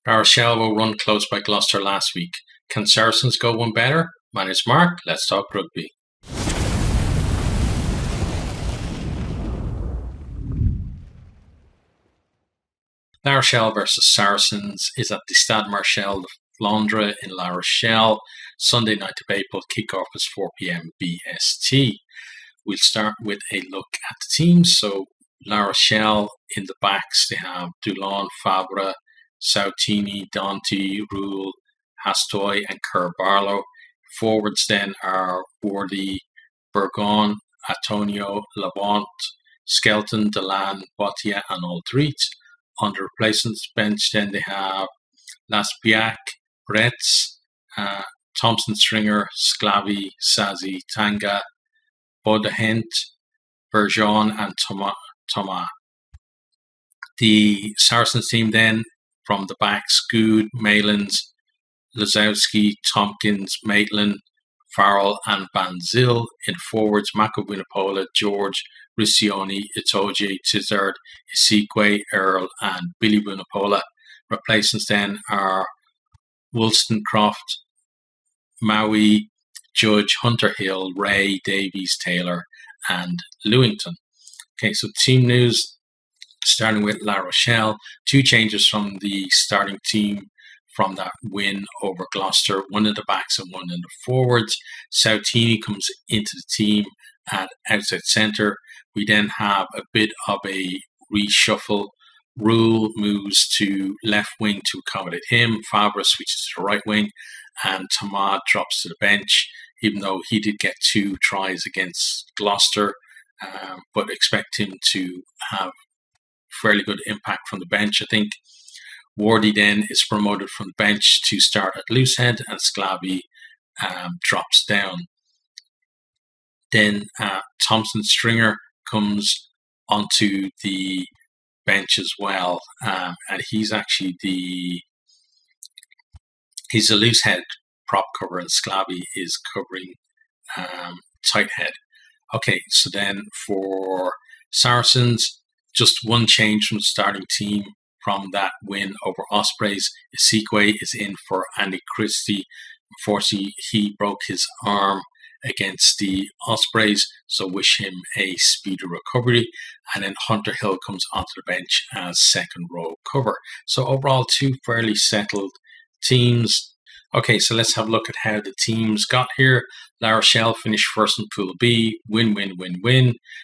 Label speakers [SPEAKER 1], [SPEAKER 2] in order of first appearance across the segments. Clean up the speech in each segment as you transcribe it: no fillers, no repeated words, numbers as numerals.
[SPEAKER 1] La Rochelle were run close by Gloucester last week. Can Saracens go one better? My name's Mark. Let's talk rugby. La Rochelle versus Saracens is at the Stade Marcel de Flandre in La Rochelle. Sunday, 9th of April. Kickoff is 4 p.m. BST. We'll start with a look at the teams. So La Rochelle in the backs, they have Dulon, Fabre, Sautini, Dante, Rule, Hastoy, and Kerr Barlow. Forwards then are Wardy, Burgon, Antonio, Lavant, Skelton, Delan, Botia, and Aldrit. On the replacements bench, then they have Laspiak, Retz, Thompson, Stringer, Sclavi, Sazi, Tanga, Bodahent, Bergeron, and Thomas. The Saracens team then, from the backs, Good, Malins, Lazowski, Tompkins, Maitland, Farrell, and Banzil. In forwards, Mako Bunapola, George, Riccioni, Itoje, Tizard, Isikwe, Earl, and Billy Bunapola. Replacements then are Wollstonecroft, Maui, Judge, Hunter Hill, Ray, Davies, Taylor, and Lewington. Okay, so team news, starting with La Rochelle. 2 changes from the starting team from that win over Gloucester, one in the backs and one in the forwards. Sautini comes into the team at outside centre. We then have a bit of a reshuffle. Rule moves to left wing to accommodate him. Fabre switches to the right wing, and Tamad drops to the bench, even though he did get 2 tries against Gloucester, but expect him to have fairly good impact from the bench. I think Wardy then is promoted from the bench to start at loosehead, and Sclavi drops down. Then Thompson Stringer comes onto the bench as well, and he's actually he's a loose head prop cover, and Sclavi is covering tight head. Okay, so then for Saracens, just one change from the starting team from that win over Ospreys. Isikwe is in for Andy Christie. Unfortunately, he broke his arm against the Ospreys, so wish him a speedy recovery. And then Hunter Hill comes onto the bench as second row cover. So overall, 2 fairly settled teams. Okay, so let's have a look at how the teams got here. La Rochelle finished first in Pool B, win.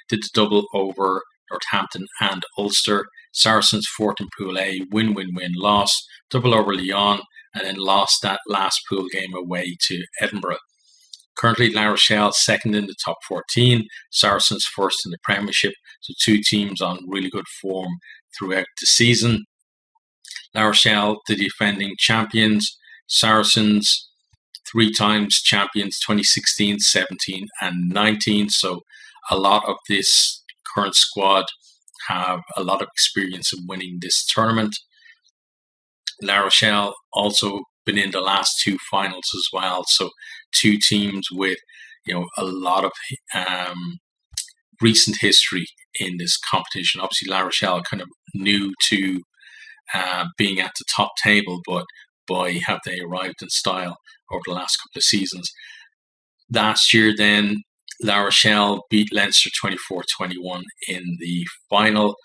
[SPEAKER 1] Did the double over Northampton and Ulster. Saracens fourth in Pool A, win, loss. Double over Lyon, and then lost that last pool game away to Edinburgh. Currently, La Rochelle second in the top 14, Saracens first in the Premiership, so 2 teams on really good form throughout the season. La Rochelle, the defending champions, Saracens 3 times champions, 2016, 17, and 19, so a lot of this current squad have a lot of experience in winning this tournament. La Rochelle also been in the last 2 finals as well, so 2 teams with a lot of recent history in this competition. Obviously, La Rochelle kind of new to being at the top table, but boy, have they arrived in style over the last couple of seasons. Last year, then, La Rochelle beat Leinster 24-21 in the final.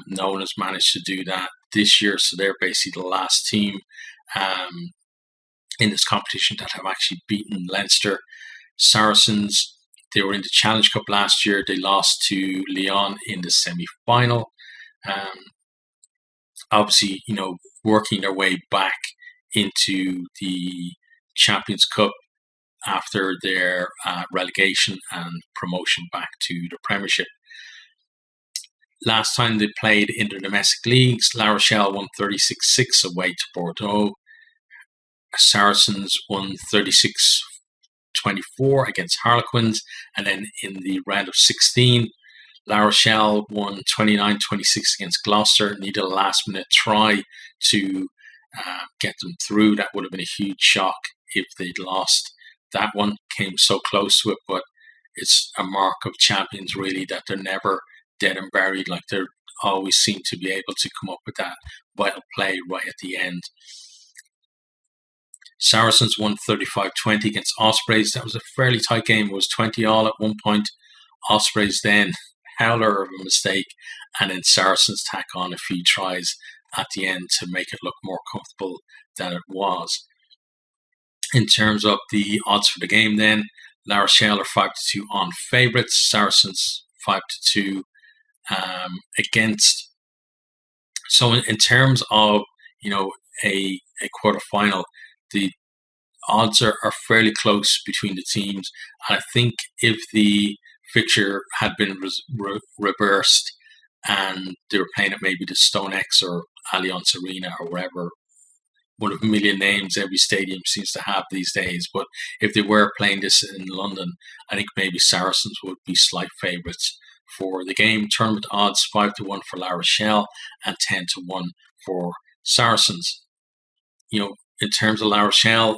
[SPEAKER 1] No one has managed to do that this year, so they're basically the last team in this competition that have actually beaten Leinster. Saracens, they were in the Challenge Cup last year. They lost to Lyon in the semi-final. Obviously, working their way back into the Champions Cup after their relegation and promotion back to the Premiership. Last time they played in the domestic leagues, La Rochelle won 36-6 away to Bordeaux. Saracens won 36-24 against Harlequins. And then in the round of 16, La Rochelle won 29-26 against Gloucester. Needed a last-minute try to get them through. That would have been a huge shock if they'd lost. That one came so close to it, but it's a mark of champions, really, that they're never dead and buried. Like, they always seem to be able to come up with that vital play right at the end. Saracens won 35-20 against Ospreys. That was a fairly tight game. It was 20-all at one point. Ospreys then, howler of a mistake, and then Saracens tack on a few tries at the end to make it look more comfortable than it was. In terms of the odds for the game then, La Rochelle are 5-2 on favourites, Saracens 5-2 against. So in terms of, a quarter-final, the odds are fairly close between the teams. And I think if the fixture had been reversed and they were playing at maybe the StoneX or Allianz Arena or wherever, one of a million names every stadium seems to have these days. But if they were playing this in London, I think maybe Saracens would be slight favourites for the game. Tournament odds 5-1 for La Rochelle and 10-1 for Saracens. In terms of La Rochelle,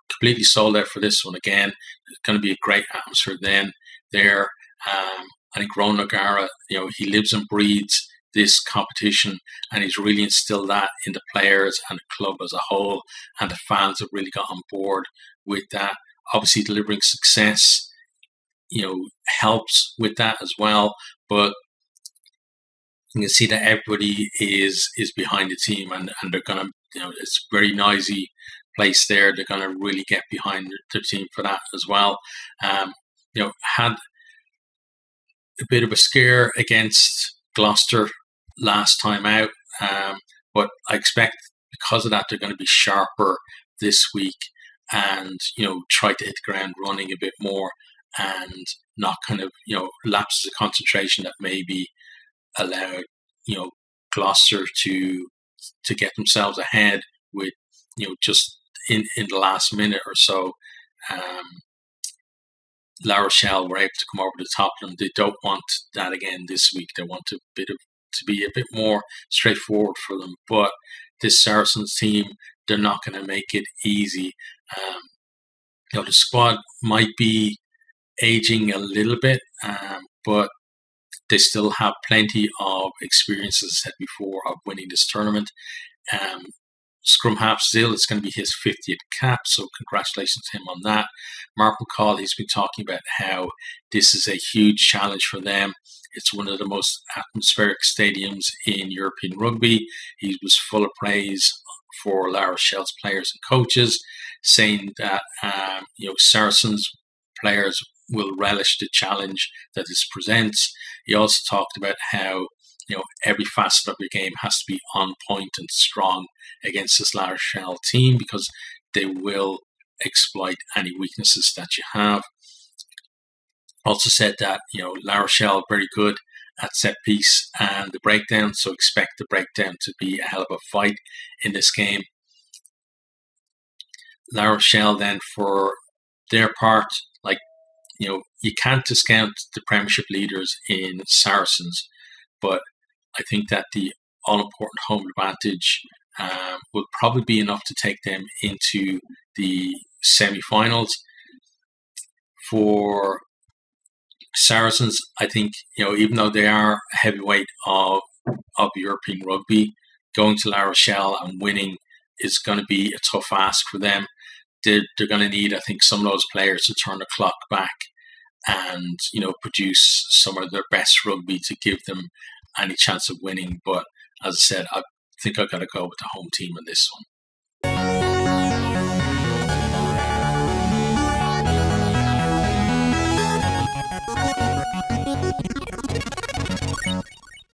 [SPEAKER 1] completely sold out for this one again. It's going to be a great atmosphere then there. I think Ron O'Gara, he lives and breathes this competition, and he's really instilled that in the players and the club as a whole, and the fans have really got on board with that. Obviously, delivering success, helps with that as well, but you can see that everybody is behind the team, and they're going to, it's a very noisy place there. They're going to really get behind their team for that as well. Had a bit of a scare against Gloucester last time out, but I expect because of that they're going to be sharper this week and try to hit the ground running a bit more and not kind of lapses of concentration that maybe allowed Gloucester to get themselves ahead with just in the last minute or so. La Rochelle were able to come over the top of them. They don't want that again this week. They want to be a bit more straightforward for them. But this Saracens team, they're not going to make it easy. The squad might be aging a little bit, but they still have plenty of experience, as I said before, of winning this tournament. Scrum half Zill, it's going to be his 50th cap, so congratulations to him on that. Mark McCall, he's been talking about how this is a huge challenge for them. It's one of the most atmospheric stadiums in European rugby. He was full of praise for La Rochelle's players and coaches, saying that Saracens players will relish the challenge that this presents. He also talked about how every facet of your game has to be on point and strong against this La Rochelle team, because they will exploit any weaknesses that you have. Also said that La Rochelle are very good at set piece and the breakdown, so expect the breakdown to be a hell of a fight in this game. La Rochelle then, for their part, you can't discount the Premiership leaders in Saracens, but I think that the all-important home advantage will probably be enough to take them into the semi-finals. For Saracens, I think, even though they are a heavyweight of European rugby, going to La Rochelle and winning is going to be a tough ask for them. They're going to need, I think, some of those players to turn the clock back and produce some of their best rugby to give them any chance of winning. But as I said, I think I've got to go with the home team in this one.